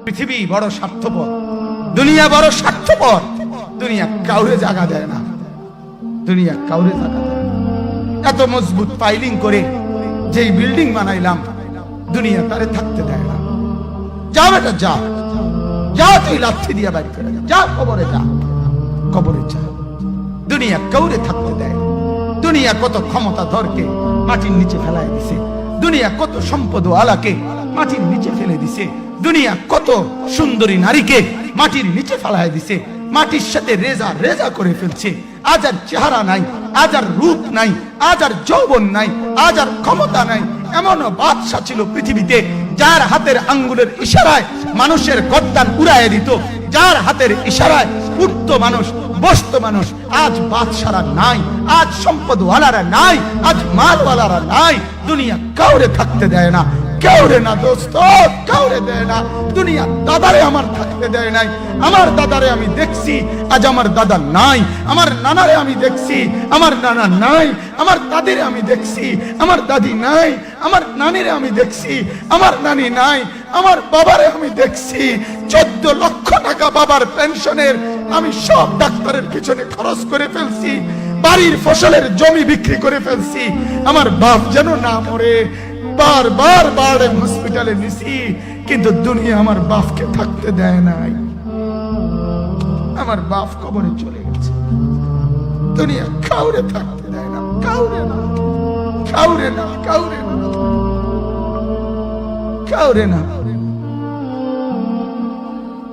পৃথিবী বড় স্বার্থপর, দুনিয়া বড় স্বার্থপর। দুনিয়া কাউরে জায়গা দেয় না, দুনিয়া কাউরে জায়গা দেয় না। এত মজবুত পাইলিং করে যেই বিল্ডিং বানাইলাম, দুনিয়া তারে থাকতে দেয় না। যা বেটা যা, যা তুই লাথি দিয়া বাড়ি করে যা, কবরে যা, কবরে যা। দুনিয়া কাউরে থাকতে দেয় না। দুনিয়া কত ক্ষমতা ধরকে মাটির নিচে ফেলায় দিছে, দুনিয়া কত সম্পদ আলাকে মাটির নিচে ফেলে দিছে, দুনিয়া কত সুন্দরী নারীকে মাটির নিচে ফেলায় দিছে, মাটির সাথে রেজা রেজা করে ফেলছে। আজ আর চেহারা নাই, আজ আর রূপ নাই, আজ আর যৌবন নাই, আজ আর ক্ষমতা নাই। এমন বাদশা ছিল পৃথিবীতে যার হাতের আঙ্গুলের ইশারায় মানুষের গর্দান উড়াইয়া দিত, যার হাতের ইশারায় উঠত মানুষ, বসত মানুষ। আজ বাদশারা নাই, আজ সম্পদওয়ালারা নাই, আজ মালওয়ালারা নাই। দুনিয়া কাউরে থাকতে দেয় না, কাউরে না দোস্ত, কাউরে দেয় না। দুনিয়া দাদারে আমার থাকতে দেয় নাই। আমার দাদারে আমি দেখছি, আজ আমার দাদা নাই। আমার নানারে আমি দেখছি, আমার নানা নাই। আমার দাদিরে আমি দেখছি, আমার দাদি নাই। আমার নানিরে আমি দেখছি, আমার নানি নাই। আমার বাবারে আমি দেখছি, 14 লক্ষ টাকা বাবার পেনশনের আমি সব ডাক্তারের পিছনে খরচ করে ফেলছি, বাড়ির ফসলের জমি বিক্রি করে ফেলছি। আমার বাপ যেন না মরে বারবার বারে হসপিটালে নিছি, কিন্তু দুনিয়া আমার বাপকে থাকতে দেয় নাই। আমার বাপ কবরে চলে গেছে। দুনিয়া কাউরে থাকতে দেয় না, কাউরে না, কাউরে না, কাউরে না, কাউরে না।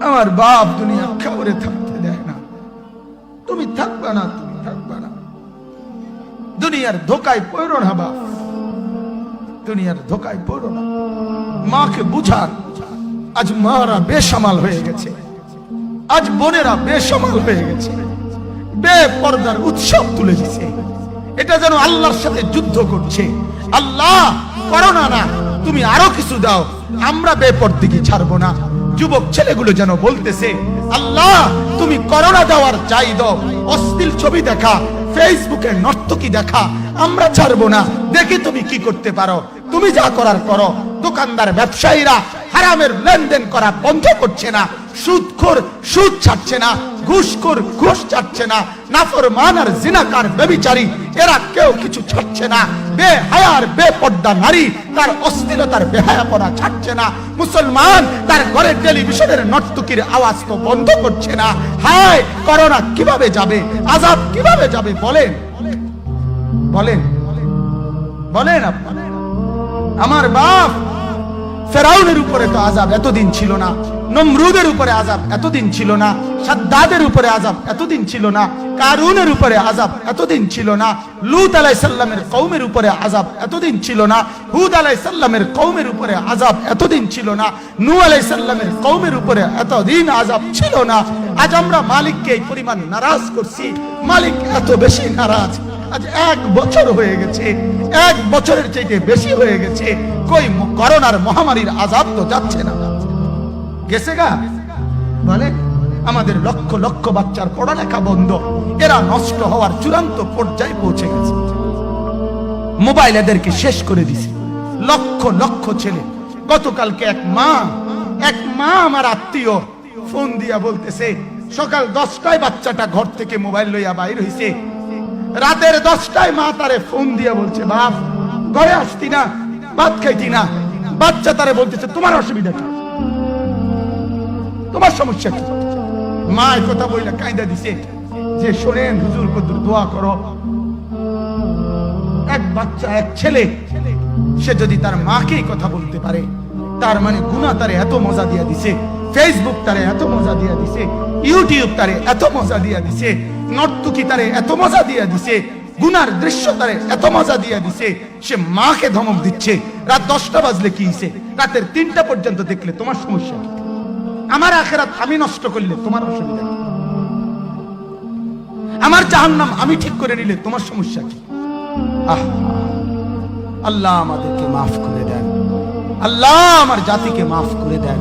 আমার বাপ দুনিয়া কাউরে থাকতে দেয় না। তুমি থাকবা না, তুমি থাকবা না। দুনিয়ার ধোকায় পড়ো না বাপ, দুনিয়ার ধোকায় পড়ো না। মাকে বুঝান, আজ মারা বেসামাল হয়ে গেছে, আজ বোনেরা বেসামাল হয়ে গেছে, বেপরদার উৎসব তুলে দিছে। এটা যেন আল্লাহর সাথে যুদ্ধ করছে। আল্লাহ করোনা না, তুমি আরো কিছু দাও, আমরা বেপরদিকে ছাড়বো না। যুবক ছেলেগুলো যেন বলতেছে, আল্লাহ তুমি করোনা দেওয়ার চাই দাও, অশ্লীল ছবি দেখা, ফেসবুকে নর্তকী দেখা আমরা ছাড়বো না। দেখি তুমি কি করতে পারো, তুমি যা করার করো। দোকানদার ব্যবসায়ীরা হারামের লেনদেন করা বন্ধ করছে না, সুদখোর সুদ ছাড়ছে না, ঘুষখোর ঘুষ ছাড়ছে না, নাফরমান আর জিনাকার ব্যভিচারী এরা কেউ কিছু ছাড়ছে না। বেহায়ার বেপর্দা নারী তার অশ্লীলতার বেহায়াপনা ছাড়ছে না। মুসলমান তার ঘরের টেলিভিশনের নর্তকীর আওয়াজ তো বন্ধ করছে না। হায় করোনা কিভাবে যাবে, আযাব কিভাবে যাবে বলেন, বলেন, বলেন আপনারা। আমার বাপ ফেরাউনের উপরে তো আযাব এতদিন ছিল না, নমরুদের উপরে আযাব এতদিন ছিল না, সাদ্দাদের উপরে আযাব এতদিন ছিল না, কারুনের উপরে আযাব এতদিন ছিল না, লূত আলাইহিস সালামের কওমের উপরে আযাব এতদিন ছিল না, হুদ আলাইহিস সালামের কওমের উপরে আযাব এতদিন ছিল না, নূহ আলাইহিস সালামের কওমের উপরে এতদিন আযাব ছিল না। আজ আমরা মালিককে এই পরিমাণ নারাজ করছি, মালিক এত বেশি নারাজ। আজ 1 বছর হয়ে গেছে, 1 বছরের চাইতে বেশি হয়ে গেছে, কই করোনার মহামারীর আযাব তো যাচ্ছে না, গেছে গা বলে। আমাদের লক্ষ লক্ষ বাচ্চার পড়ালেখা বন্ধ, এরা নষ্ট হওয়ার চূড়ান্ত পর্যায়ে পৌঁছে গেছে। মোবাইল এদেরকে শেষ করে দিছে। লক্ষ লক্ষ ছেলে। গতকালকে এক মা আমার আত্মীয় ফোন দিয়া বলতেছে, সকাল 10টায় বাচ্চাটা ঘর থেকে মোবাইল লইয়া বাইর হইছে, রাতের 10টায় মা তারে ফোন দিয়া বলছে, বাপ ঘরে আসতি না, ভাত খাইতি না। বাচ্চা তারে বলতেছে, তোমার অসুবিধা কি, তোমার সমস্যা কি? মা এই কথা বইলা কাঁদা দিছে যে, শোনেন হুজুর কদ্দুর দোয়া করো। এক বাচ্চা, এক ছেলে, সে যদি তার মাকে কথা বলতে পারে, তার মানে গুনাহ তারে এত মজা দিয়া দিছে, ফেসবুক তারে এত মজা দিয়া দিছে, ইউটিউব তারে এত মজা দিয়া দিছে, নর্তকী তারে এত মজা দিয়া দিছে, গুনার দৃশ্য তারে এত মজা দিয়া দিছে, সে মাকে ধমক দিচ্ছে। রাত 10টা বাজলে কি হইছে, রাতের 3টা পর্যন্ত দেখলে তোমার সমস্যা কি? আমার আখিরাত আমি নষ্ট করলে তোমার অসুবিধা কি? আমার জাহান্নাম আমি ঠিক করে নিলে তোমার সমস্যা কি? আল্লাহ আমাদেরকে মাফ করে দেন, আল্লাহ আমার জাতিকে মাফ করে দেন।